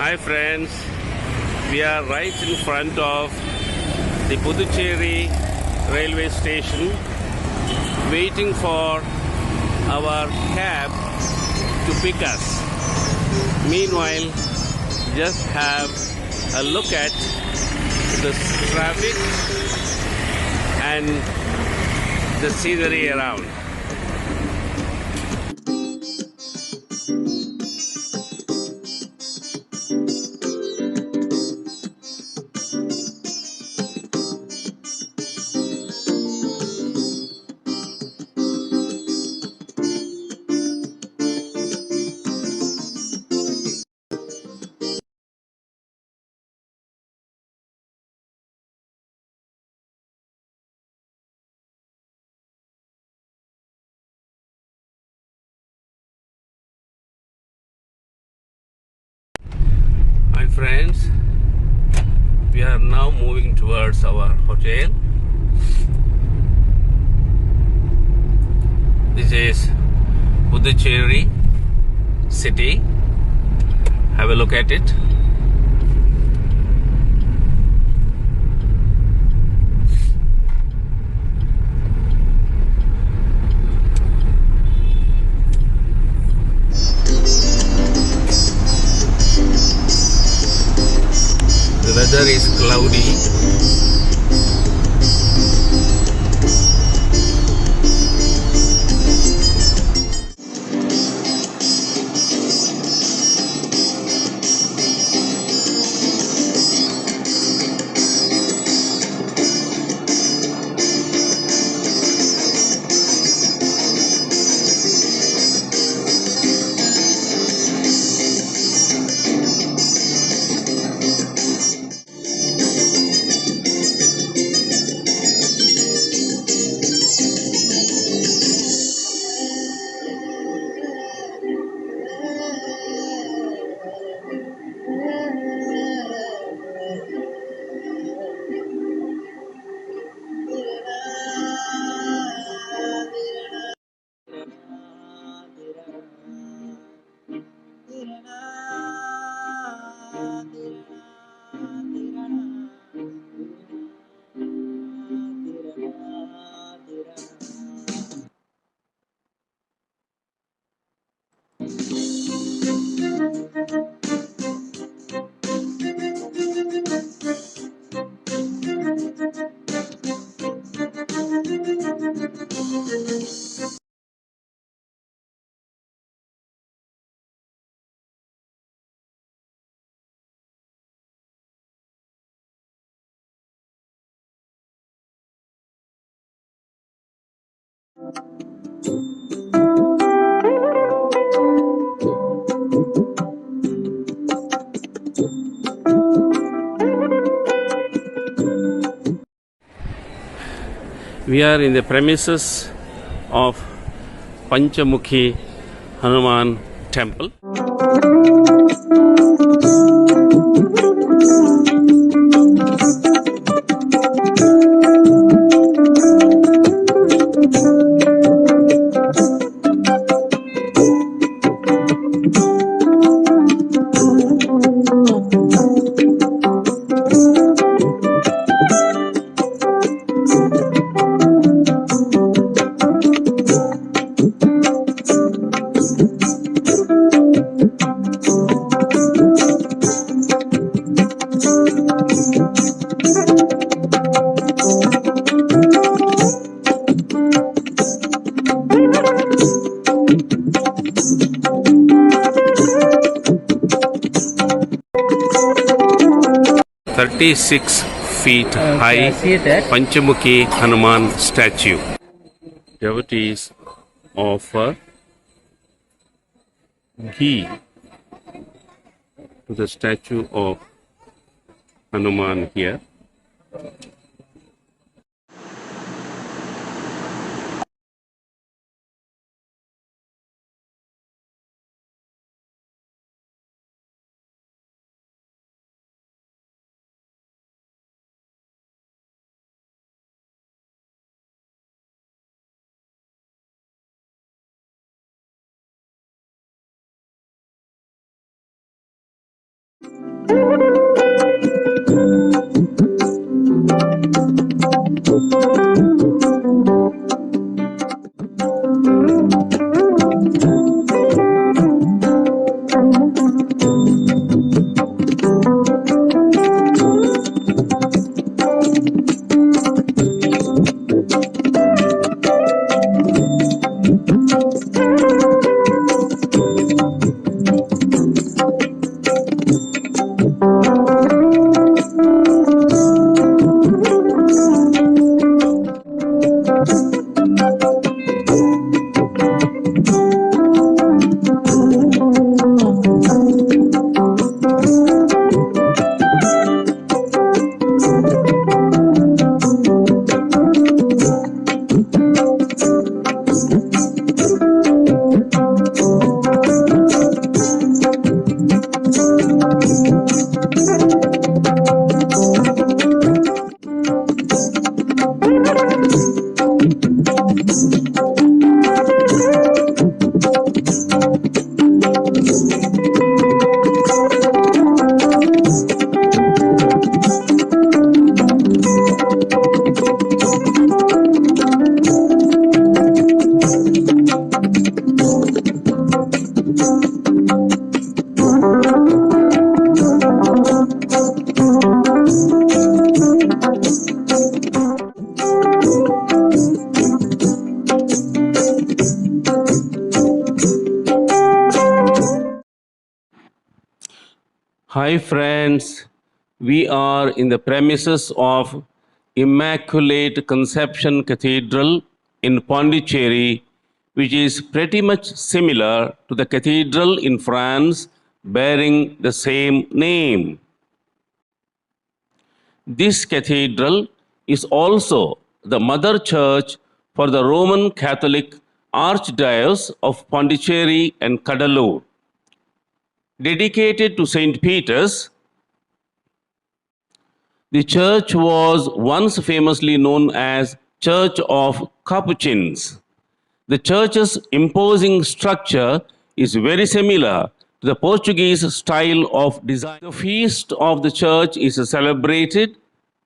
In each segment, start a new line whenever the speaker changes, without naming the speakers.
Hi friends, we are right in front of the Pondicherry railway station waiting for our cab to pick us. Meanwhile, just have a look at the traffic and the scenery around. My friends, we are now moving towards our hotel. This is Pondicherry city. Have a look at it. The weather is cloudy. We are in the premises of Panchamukhi Hanuman temple. "36 feet high Panchamukhi Hanuman statue." Devotees offer ghee to the statue of Hanuman here. Hi friends, we are in the premises of Immaculate Conception Cathedral in Pondicherry, which is pretty much similar to the cathedral in France bearing the same name. This cathedral is also the mother church for the Roman Catholic Archdiocese of Pondicherry and Cuddalore. Dedicated to St. Peter's, the church was once famously known as Church of Capuchins. The church's imposing structure is very similar to the Portuguese style of design. The feast of the church is celebrated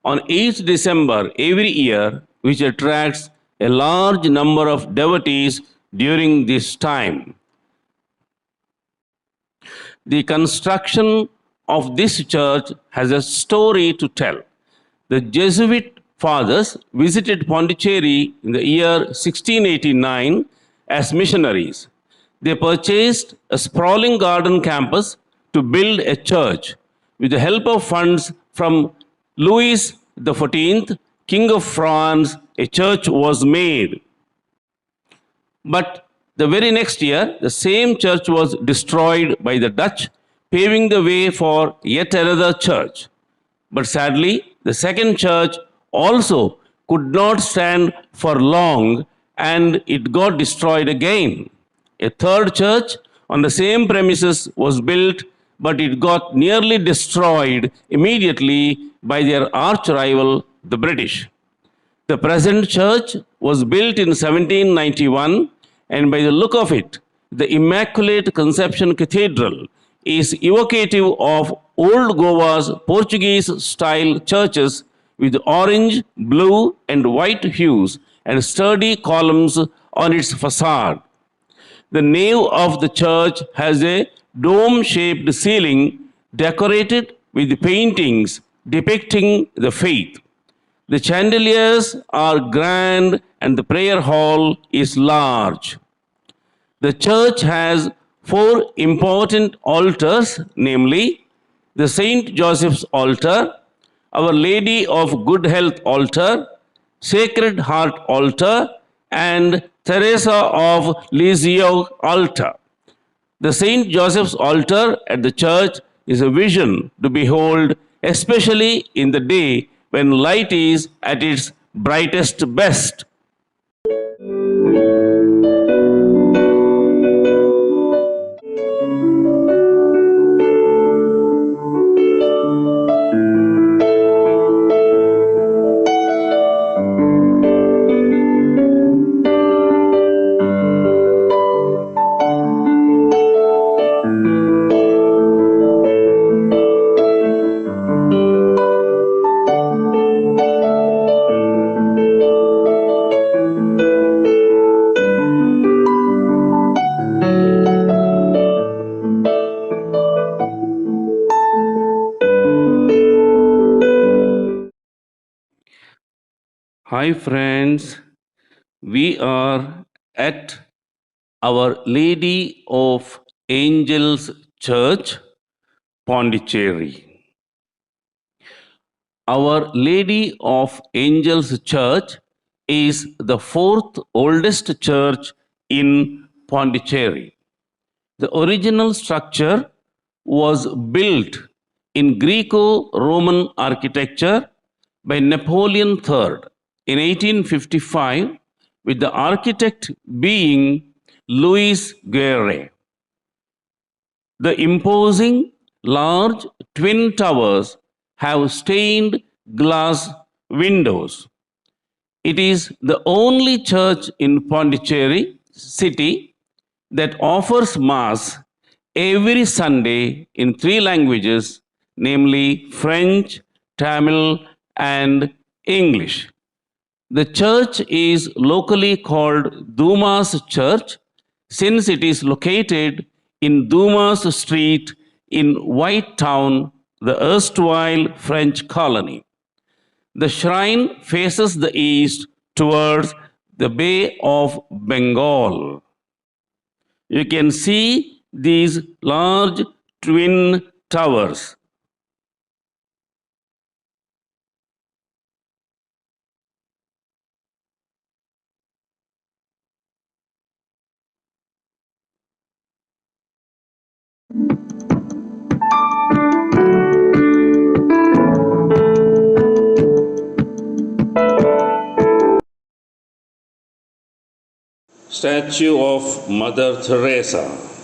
on 8th December every year, which attracts a large number of devotees during this time. The construction of this church has a story to tell. The Jesuit fathers visited Pondicherry in the year 1689 as missionaries. They purchased a sprawling garden campus to build a church. With the help of funds from Louis XIV, King of France, a church was made. But the very next year, the same church was destroyed by the Dutch, paving the way for yet another church. But sadly, the second church also could not stand for long and it got destroyed again. A third church on the same premises was built, but it got nearly destroyed immediately by their arch rival, the British. The present church was built in 1791, and by the look of it, the Immaculate Conception Cathedral is evocative of old Goa's Portuguese style churches with orange, blue, and white hues and sturdy columns on its facade. The nave of the church has a dome shaped ceiling decorated with paintings depicting the faith. The chandeliers are grand and the prayer hall is large. The church has four important altars, namely the Saint Joseph's altar, Our Lady of Good Health altar, Sacred Heart altar, and Teresa of Lisieux altar. The Saint Joseph's altar at the church is a vision to behold, especially in the day when light is at its brightest best. Hi, friends. We are at Our Lady of Angels Church, Pondicherry. Our Lady of Angels Church is the fourth oldest church in Pondicherry. The original structure was built in Greco Roman architecture by Napoleon III in 1855, with the architect being Louis Guerre. The imposing large twin towers have stained glass windows. It is the only church in Pondicherry city that offers Mass every Sunday in three languages, namely French, Tamil, and English. The church is locally called Dumas Church since it is located in Dumas Street in White Town, the erstwhile French colony. The shrine faces the east towards the Bay of Bengal. You can see these large twin towers. Statue of Mother Teresa.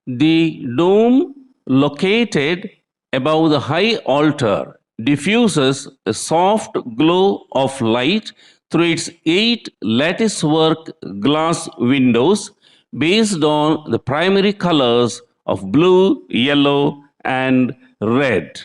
The dome located above the high altar diffuses a soft glow of light through its eight latticework glass windows based on the primary colors of blue, yellow, and red.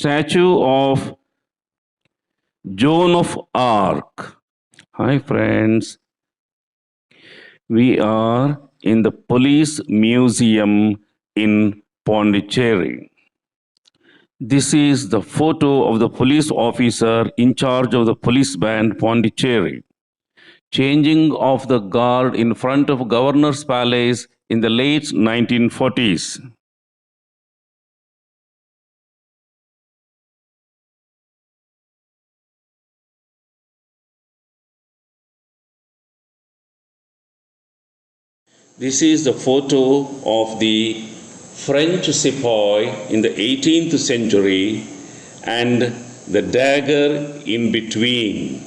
Statue of Joan of Arc. Hi, friends. We are in the Police Museum in Pondicherry. This is the photo of the police officer in charge of the police band Pondicherry, changing of the guard in front of Governor's Palace in the late 1940s. This is the photo of the French sepoy in the 18th century and the dagger in between.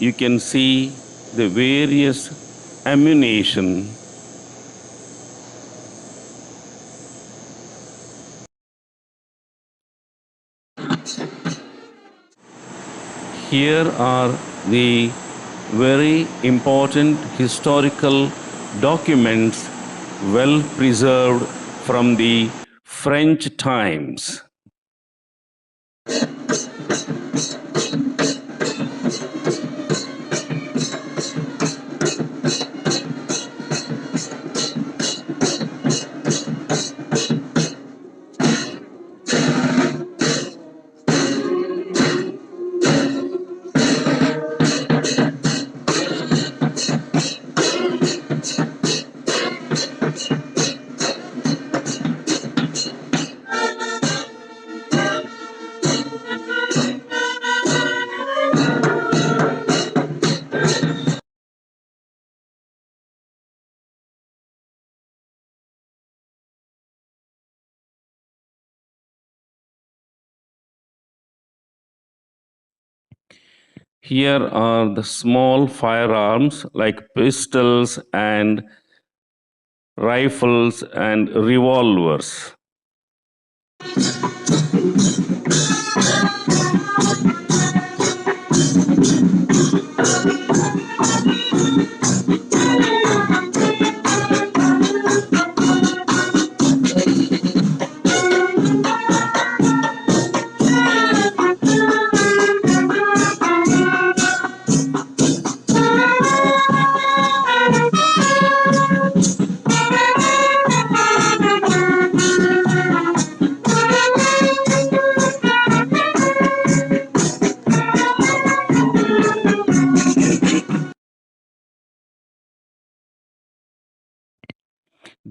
You can see the various ammunition. Here are the very important historical documents well preserved from the French times. Here are the small firearms like pistols and rifles and revolvers.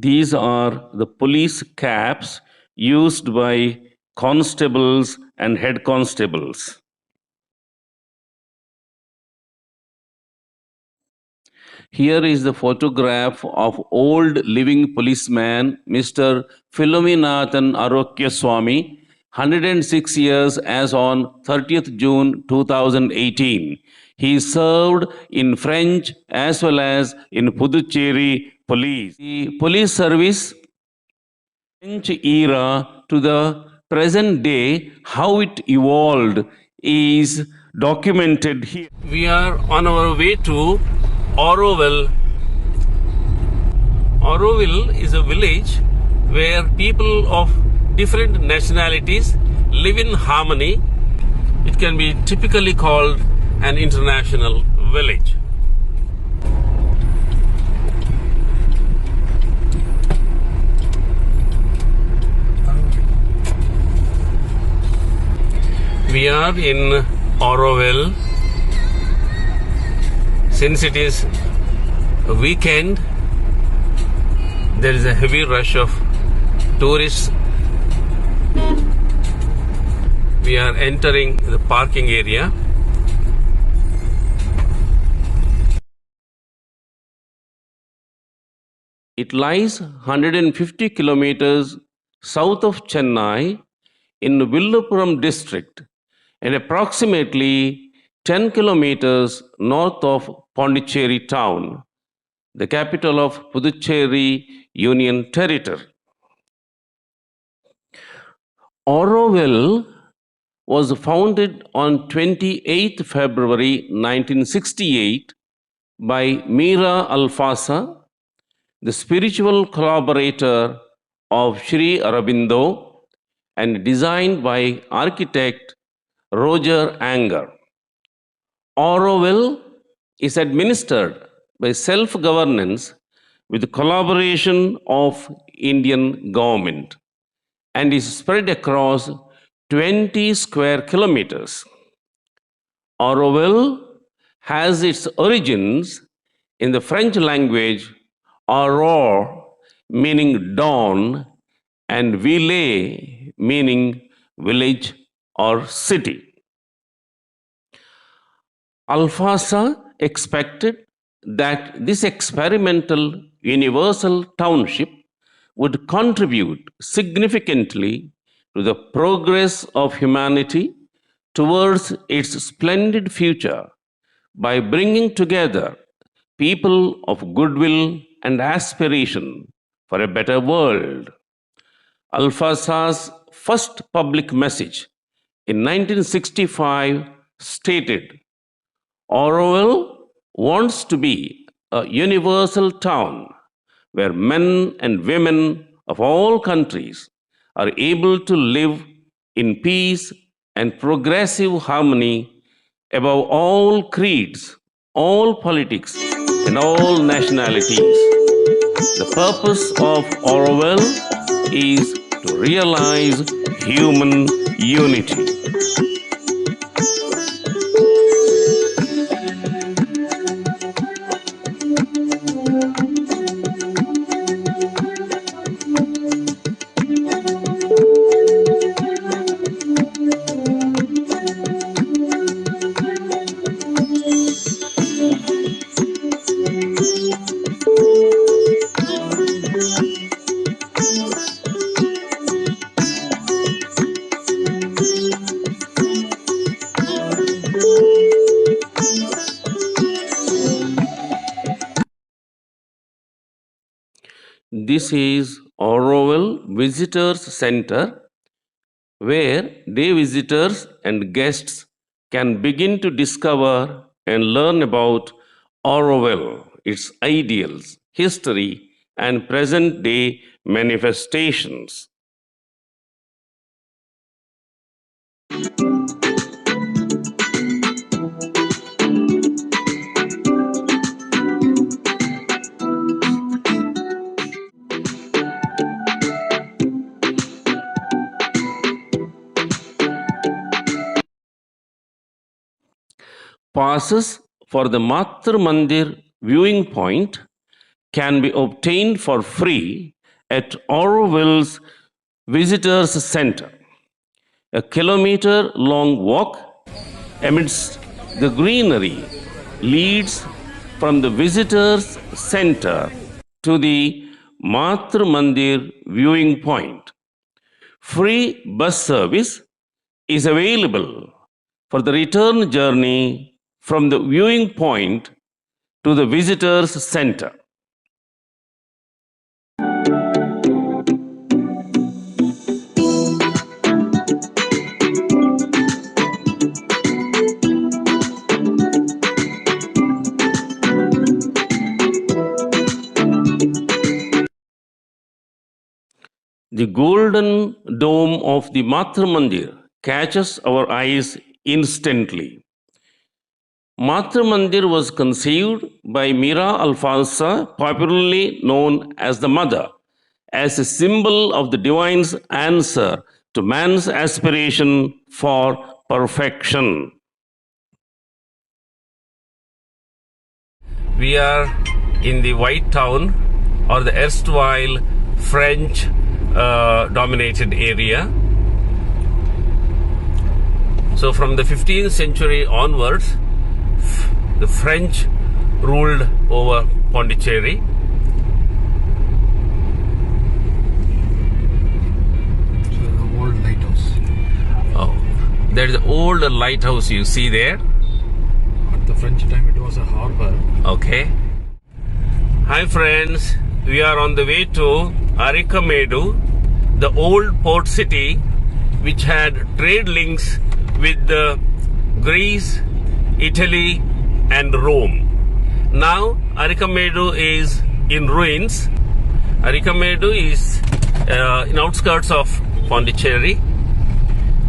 These are the police caps used by constables and head constables. Here is the photograph of old living policeman Mr. Philominathan Arokya Swami, 106 years as on 30th June 2018. He served in French as well as in Puducherry police. The police service French era to the present day, how it evolved is documented here. We are on our way to Auroville. Auroville is a village where people of different nationalities live in harmony. It can be typically called an international village. We are in Auroville. Since it is a weekend, there is a heavy rush of tourists. We are entering the parking area. It lies 150 kilometers south of Chennai in Villupuram district and approximately 10 kilometers north of Pondicherry town, the capital of Puducherry Union Territory. Auroville was founded on 28th February 1968 by Mira Alfasa, the spiritual collaborator of Sri Aurobindo, and designed by architect Roger Anger. Auroville is administered by self-governance with the collaboration of Indian government and is spread across 20 square kilometers. Auroville has its origins in the French language aurore, meaning dawn, and ville, meaning village or city. Alfasa expected that this experimental universal township would contribute significantly to the progress of humanity towards its splendid future by bringing together people of goodwill and aspiration for a better world. Alfasa's first public message in 1965 stated, Orwell wants to be a universal town where men and women of all countries are able to live in peace and progressive harmony above all creeds, all politics, and all nationalities. The purpose of Orwell is to realize human unity. This is Orwell Visitors Center, where day visitors and guests can begin to discover and learn about Orwell, its ideals, history, and present day manifestations. Passes for the Matr Mandir viewing point can be obtained for free at Orwell's Visitors Center. A kilometer-long walk amidst the greenery leads from the Visitors Center to the Matr Mandir viewing point. Free bus service is available for the return journey from the viewing point to the Visitors Center. The golden dome of the Matr Mandir catches our eyes instantly. Matr Mandir was conceived by Mira Alfonsa, popularly known as the Mother, as a symbol of the divine's answer to man's aspiration for perfection. We are in the White Town, or the erstwhile French dominated area. So from the 15th century onwards, the French ruled over Pondicherry.
So the old lighthouse.
Oh, there's the old lighthouse you see there.
At the French time it was a harbour.
Okay. Hi friends, we are on the way to Arikamedu, the old port city which had trade links with Greece, Italy and Rome. Now Arikamedu is in ruins. Arikamedu is in outskirts of Pondicherry,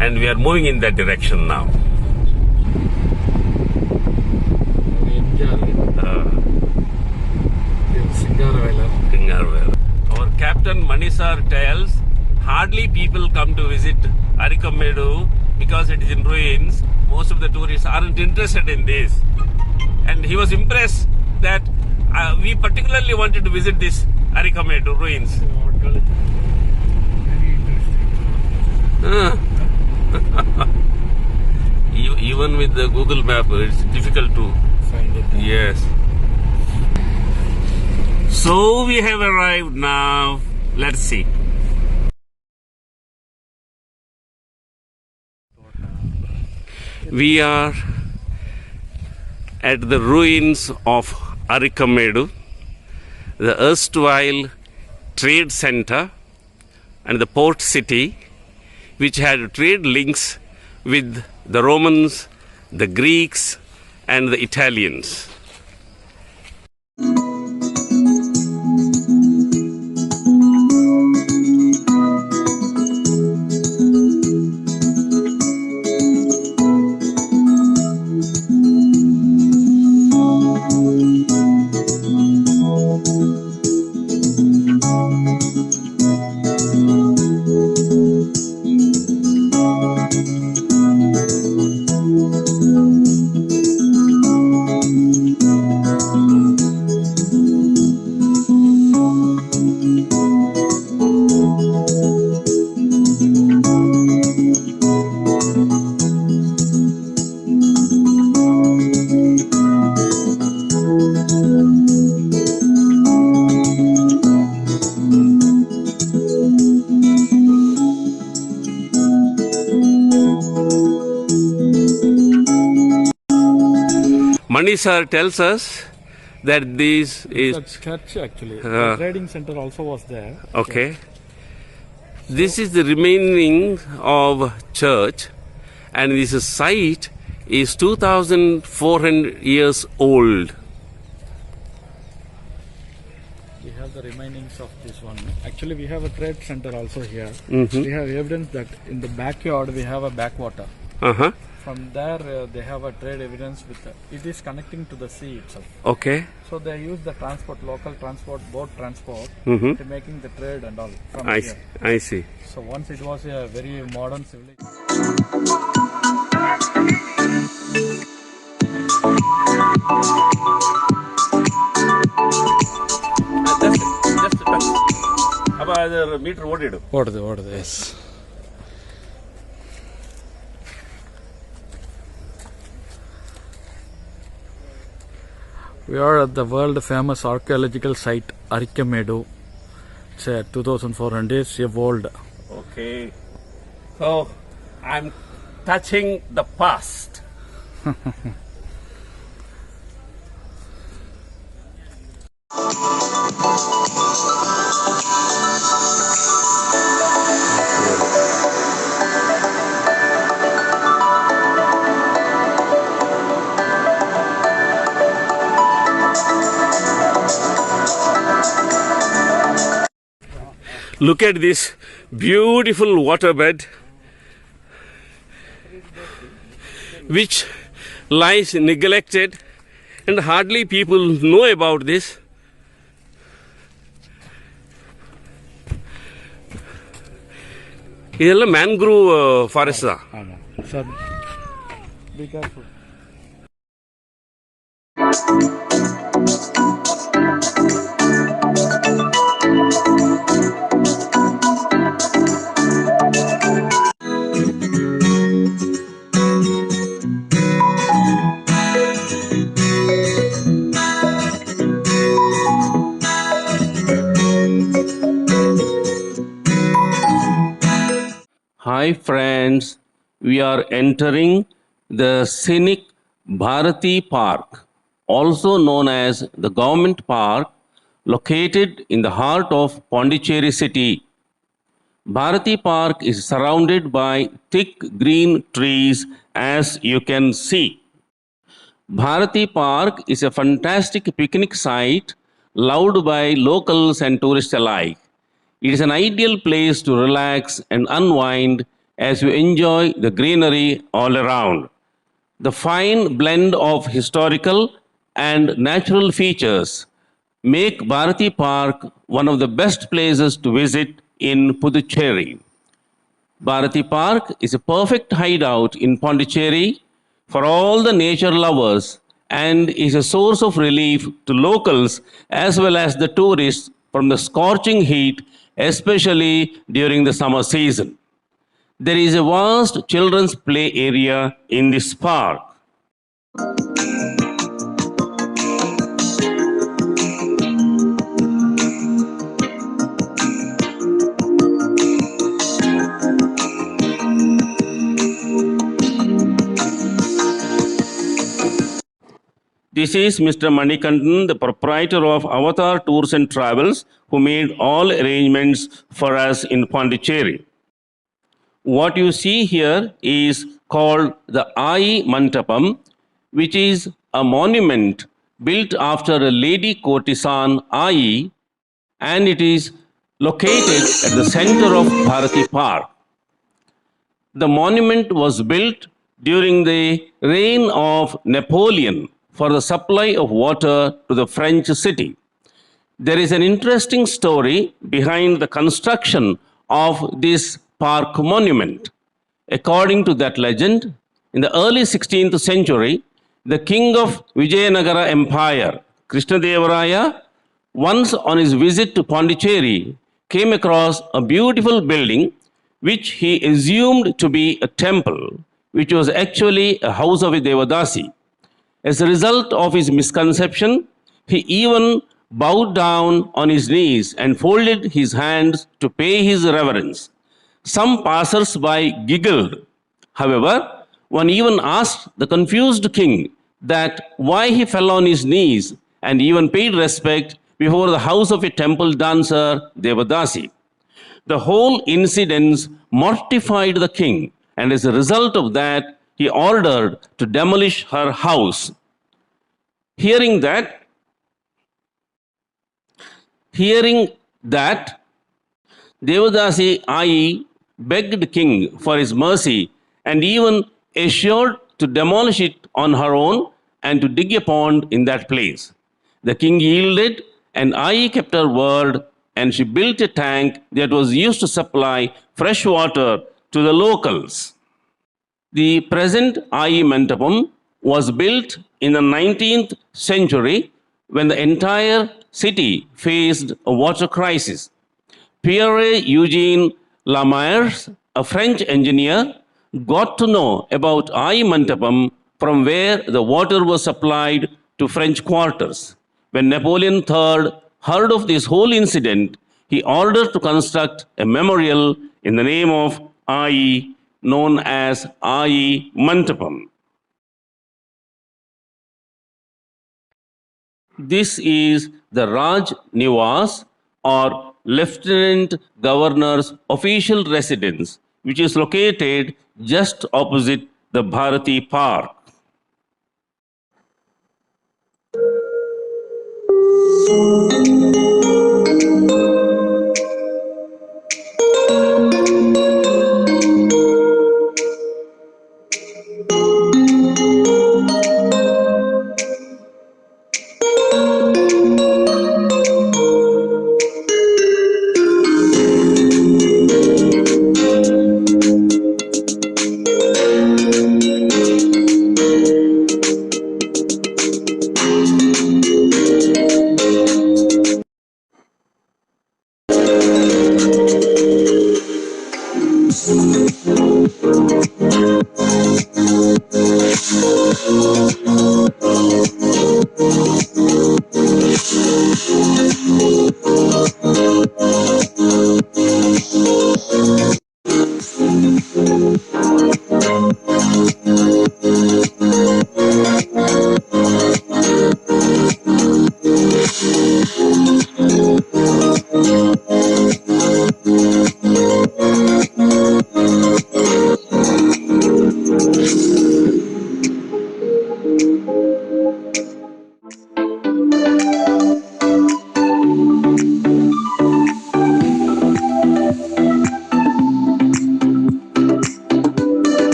and we are moving in that direction now. Our captain Manisar tells hardly people come to visit Arikamedu because it is in ruins. Most of the tourists aren't interested in this. And he was impressed that we particularly wanted to visit this Arikamedu ruins.
Very interesting.
Even with the Google map, it's difficult to
Find it.
yes. So we have arrived now. Let's see. We are at the ruins of Arikamedu, the erstwhile trade center and the port city, which had trade links with the Romans, the Greeks, and the Italians. Mani sir tells us that this is
That's church actually. The trading center also was there.
okay. This is the remaining of church, and this site is 2,400 years old.
We have the remainings of this one. Actually, we have a trade center also here.
Mhm.
We have evidence that in the backyard we have a backwater.
Uh-huh.
From there, they have a trade evidence with it is connecting to the sea itself.
Okay.
So they use the transport, local transport, boat transport,
Mhm.
to making the trade and all from
I
here.
see. I see.
So once it was a very modern civilization.
Just touch. Abba, the meter ಓಡಿಡು.
What yes. We are at the world famous archaeological site Arikamedu. It's 2,400 years old.
Okay. So I'm touching the past. Look at this beautiful waterbed which lies neglected, and hardly people know about this. ಇದೆಲ್ಲ mangrove forest.
Sir, be careful.
Hi friends, we are entering the scenic Bharati Park, also known as the Government Park, located in the heart of Pondicherry city. Bharati Park is surrounded by thick green trees, as you can see. Bharati Park is a fantastic picnic site loved by locals and tourists alike. It is an ideal place to relax and unwind as you enjoy the greenery all around. The fine blend of historical and natural features make Bharati Park one of the best places to visit in Puducherry. Bharati Park is a perfect hideout in Pondicherry for all the nature lovers and is a source of relief to locals as well as the tourists from the scorching heat, especially during the summer season. There is a vast children's play area in this park. This is Mr. Manikandan, the proprietor of Avatar Tours and Travels, who made all arrangements for us in Pondicherry. What you see here is called the Ai Mantapam, which is a monument built after a lady courtesan Ai, and it is located at the center of Bharati Park. The monument was built during the reign of Napoleon for the supply of water to the French city. There is an interesting story behind the construction of this park monument. According to that legend, in the early 16th century, the king of Vijayanagara Empire, Krishnadevaraya, once on his visit to Pondicherry, came across a beautiful building which he assumed to be a temple, which was actually a house of a Devadasi. As a result of his misconception, he even bowed down on his knees and folded his hands to pay his reverence. Some passers by giggled. However, one even asked the confused king that why he fell on his knees and even paid respect before the house of a temple dancer, Devadasi. The whole incident mortified the king, and as a result of that, he ordered to demolish her house. Hearing that, hearing that, Devadasi Ai begged king for his mercy and even assured to demolish it on her own and to dig a pond in that place. The king yielded, and Ai kept her word, and she built a tank that was used to supply fresh water to the locals. The present Ai Mantapam was built in the 19th century when the entire city faced a water crisis. Pierre Eugene Lamaire, a French engineer, got to know about Ai Mantapam from where the water was supplied to French quarters. When Napoleon III heard of this whole incident, he ordered to construct a memorial in the name of Ai, known as Ai Mantapam. This is the Raj Niwas, or Lieutenant Governor's official residence, which is located just opposite the Bharati Park.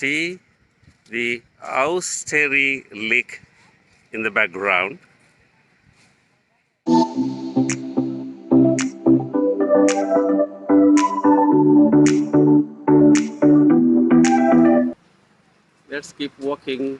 see the Austerity Lake in the background. Let's keep walking.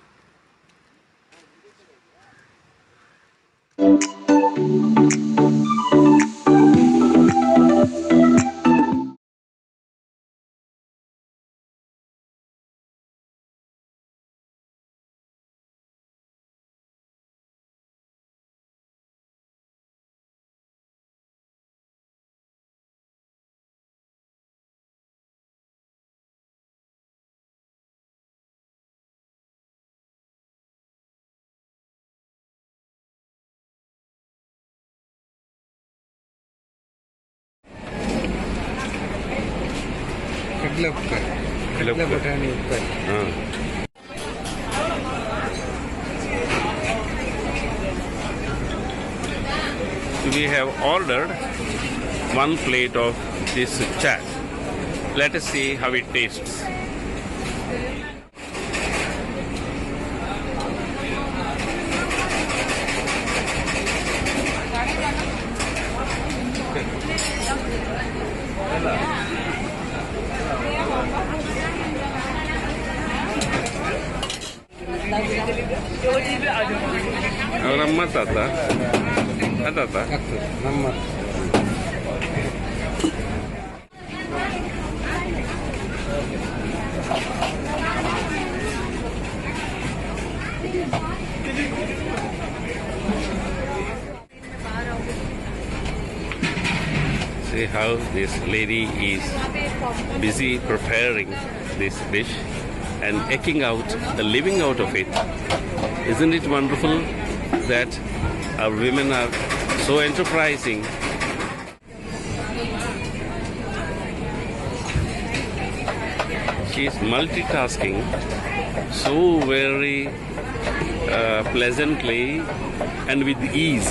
We have ordered one plate of this chat. Let us see how it tastes. Nama tata, tata. Nama. See how this lady is busy preparing this dish and eking out the living out of it. Isn't it wonderful that our women are so enterprising? She is multitasking so very pleasantly and with ease.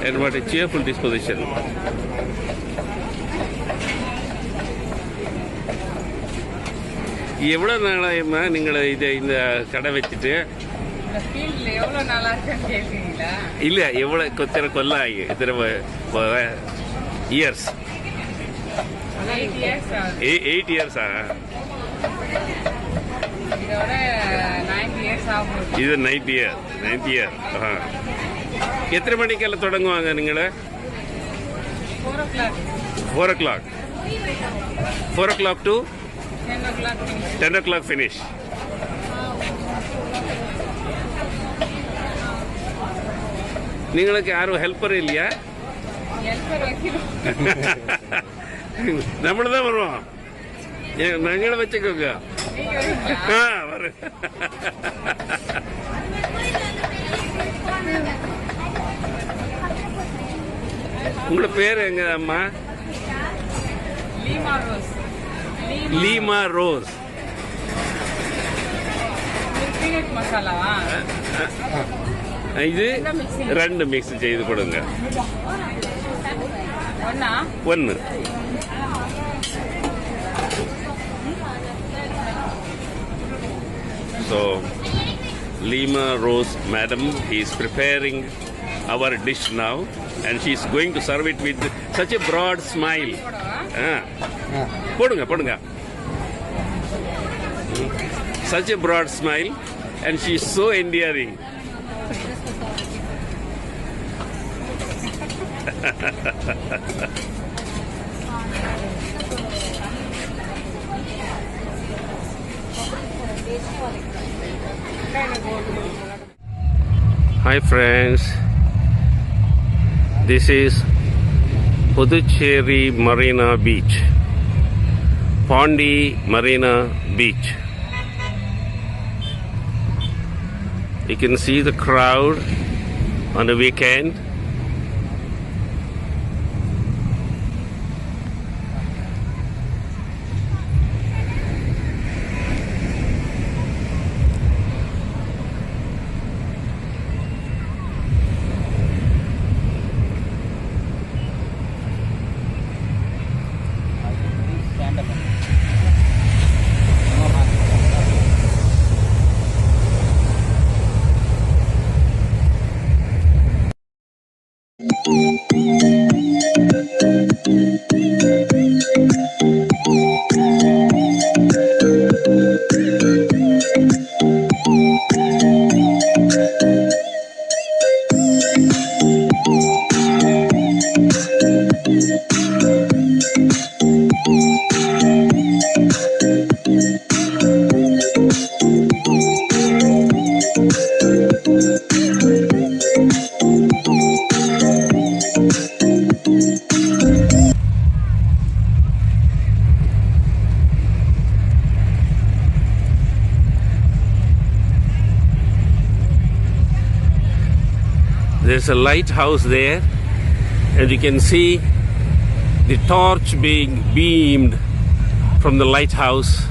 And what a cheerful disposition. எவ்வளவு நாளாயமா நீங்க இந்த கடை வச்சுட்டு? இல்ல எவ்வளவு கொத்தர கொல்லாயி இத்தனை years? 8 years. இது 9th year. எத்தனை மணிக்கெல்லாம் தொடங்குவாங்க நீங்கள? 4 o'clock. 4 o'clock to 10 o'clock finish. നിങ്ങൾക്ക് ആരും ഹെൽപ്പർ ഇല്ല? നമ്മളதான் வருவோம். ഞങ്ങളെ വെച്ചേക്കൊക്കെ. உங்களோட பேர் எங்க அம்மா? Lima rose. இது 2 மிக்ஸ் செய்து கொடுங்க. 1. So Lima Rose madam is preparing our dish now and she is going to serve it with such a broad smile. போடுங்க. Such a broad smile and she is so endearing. Hi friends, this is Pondicherry Marina Beach, Pondi Marina Beach. You can see the crowd on the weekend. There's a lighthouse there, and you can see the torch being beamed from the lighthouse.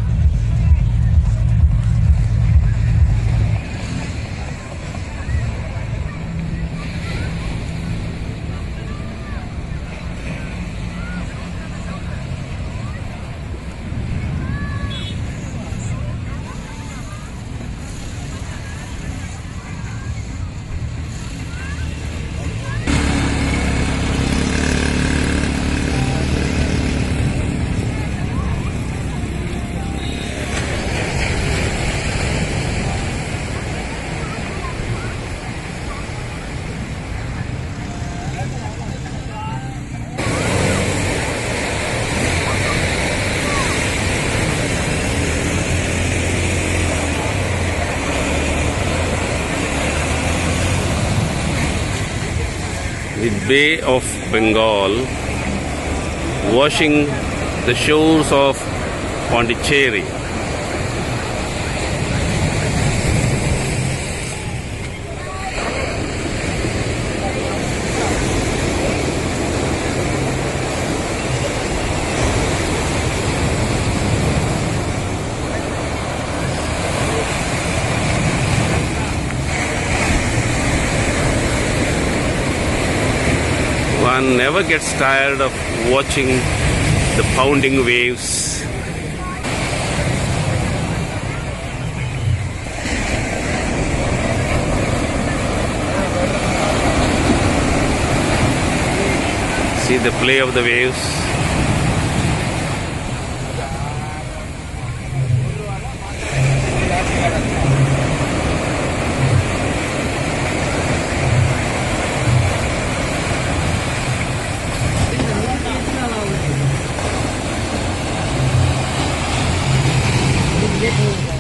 The Bay of Bengal washing the shores of Pondicherry. One never gets tired of watching the pounding waves. See the play of the waves.
Get